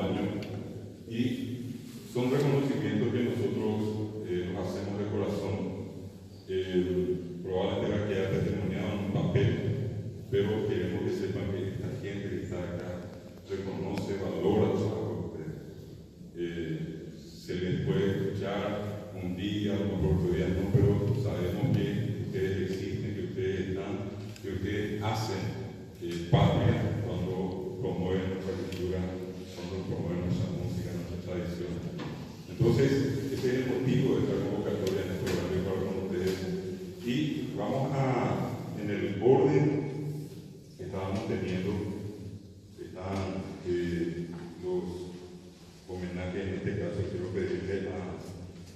año, y son reconocimientos que nosotros nos hacemos de corazón. Probablemente va a quedar testimoniado en un papel, pero queremos que sepan que esta gente que está acá reconoce, valora el trabajo de ustedes. Se les puede escuchar un día, a lo mejor otro día no, pero sabemos que ustedes existen, que ustedes están, que ustedes hacen patria cuando promueven nuestra cultura, cuando promueven nuestra música, nuestra tradición. Entonces, ese es el motivo de esta convocatoria en este horario para con ustedes. Y vamos en el orden que estábamos teniendo, están los homenajes. En este caso quiero pedirle a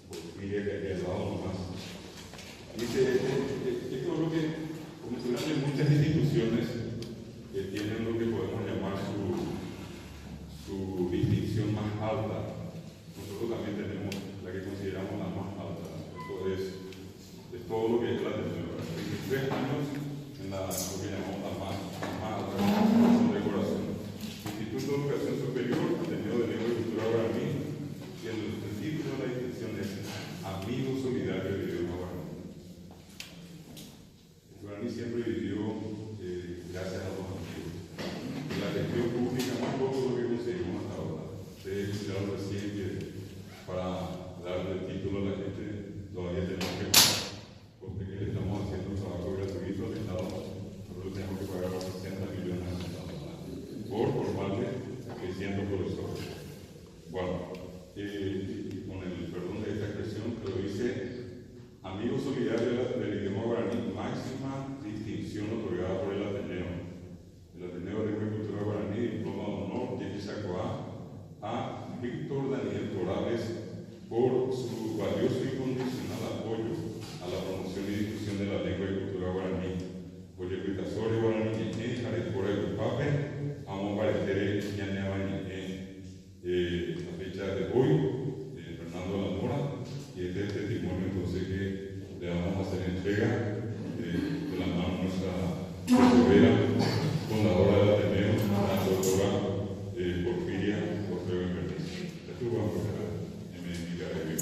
Porfiria que haya dado nomás. Dice, esto es lo que, como se ven en muchas instituciones que tienen lo que podemos llamar su distinción más alta. Nosotros también tenemos la que consideramos la más alta. Esto es todo lo que es la atención. 23 años en lo que llamamos la más alta de corazón. Instituto de Educación Superior, Ateneo de Lengua y Cultura Guaraní, y el título de la distinción es Amigo Solidario del Idioma Guaraní. El guaraní siempre vivió gracias a los amigos. En la gestión pública muy poco lo que conseguimos hasta ahora. Ustedes escucharon recién que para darle el título a la gente todavía tenemos que pagar, porque le estamos haciendo un trabajo gratuito al Estado, nosotros tenemos que pagar 60 millones al Estado por formarle 600 profesores. Bueno, con el perdón de esta expresión, pero dice Amigo Solidario del Idioma Guaraní, máxima distinción otorgada por el Ateneo. El Ateneo de Lengua y Cultura Guaraní, diploma de honor, Yequisacoa, a Víctor Daniel Corrales por su valioso y incondicional apoyo a la promoción y difusión de la lengua y cultura guaraní. Oyecuitasore Guaraní, Jarepora y Pape, Amo Paretere, Ñañaba la fecha de hoy, Fernando Lamora, y este es el testimonio entonces que le vamos a hacer entrega de la mano nuestra tesorera, fundadora del Ateneo, la doctora Porfiria Ortega Fernández. Estuvo a en mi carrera.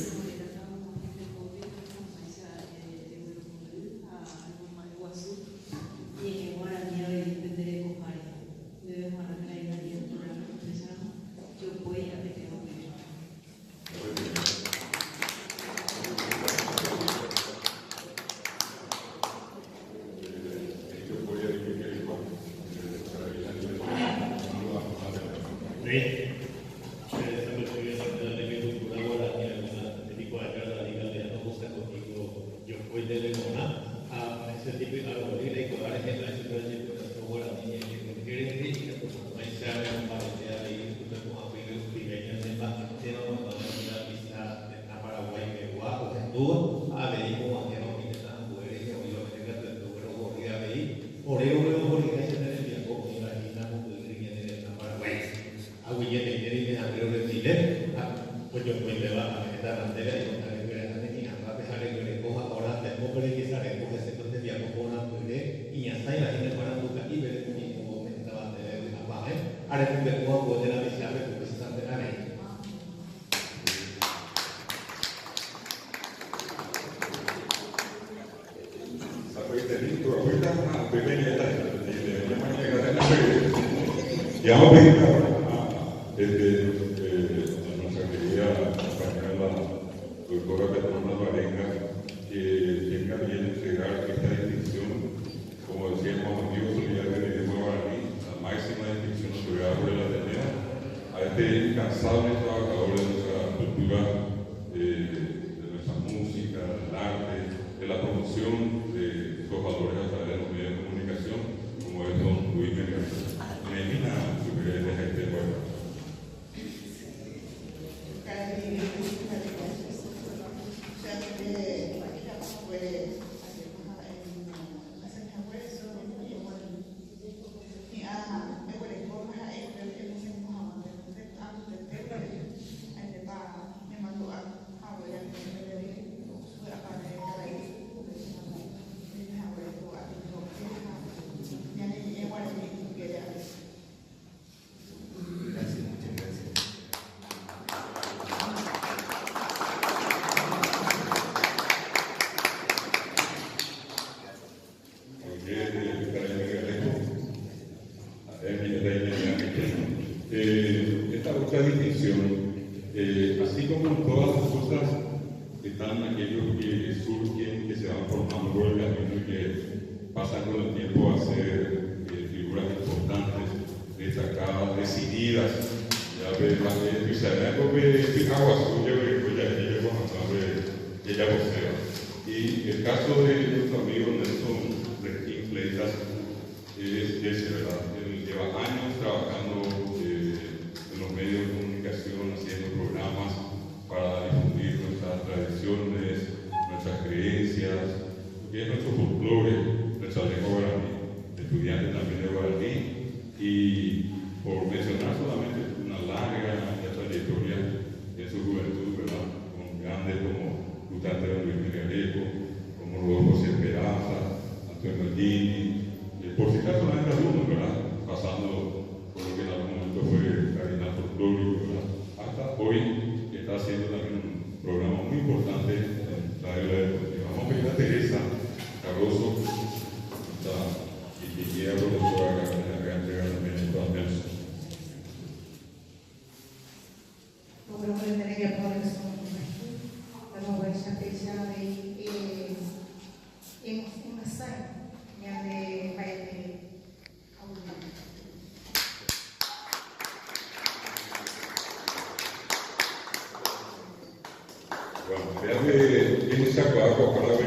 Y vamos a pedir a nuestra querida compañera, la doctora Petrona Varenga, que tenga bien entregar esta distinción, como decíamos, Amigo Solidario del Idioma Guaraní, la máxima distinción otorgada por el Ateneo, a este incansable trabajador de nuestra cultura, de nuestra música, del arte, de la promoción de los valores a través de los medios de comunicación, como es don Luis Medina, superior de gente buena. comunicación, así como en todas las cosas, están aquellos que surgen, que se van formando por el camino y que pasan con el tiempo a ser figuras importantes, destacadas, decididas. Ya ves, quizá que agua suya, pues ya llegó a saber que ya vocea. Y el caso de nuestro amigo Nelson Regín Fleitas es verdad. Él lleva años trabajando en los medios de comunicación, haciendo programas para difundir nuestras tradiciones, nuestras creencias, que es nuestro folclore, nuestra lengua guaraní, estudiante también de guaraní, y por mencionar solamente una larga trayectoria en su juventud, ¿verdad? Con grandes como Lutante Luis Miguel, como Rodolfo Esperanza, Antonio Gini, por si acaso solamente algunos, ¿verdad? Pasando por lo que en algún momento fue cardinal folclórico, ¿verdad? Hasta hoy está haciendo también un programa muy importante en la Isla Deportiva. Vamos a pedir a Teresa Cardoso, y que quiera profesora que entregar también esto a Nelson. Bueno, vean que tiene esa cuadra para